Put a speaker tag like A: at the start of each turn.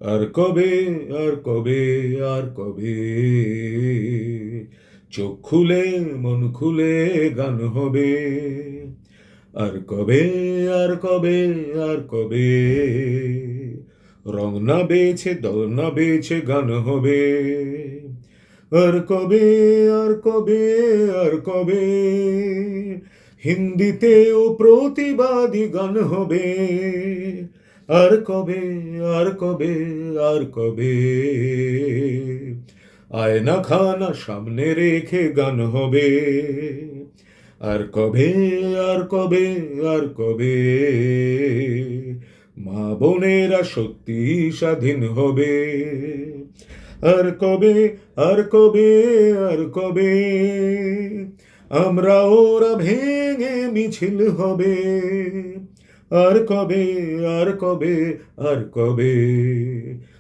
A: আর কবে, আর কবে, আর কবে চোখ খুলে মন খুলে গান হবে। আর কবে, আর কবে, আর কবে রং না বেছে দল না বেছে গান হবে। আর কবে, আর কবে, আর কবে হিন্দিতেও প্রতিবাদী গান হবে। আর কবে, আর কবে, আর কবে আয়না খানা সামনে রেখে গান হবে। আর কবে, আর কবে, আর কবে মা বোনেরা সত্যি স্বাধীন হবে। আর কবে, আর কবে, আর কবে আমরা ওরা ভেঙে মিছিল হবে। আর কবে, আর কবে, আর কবে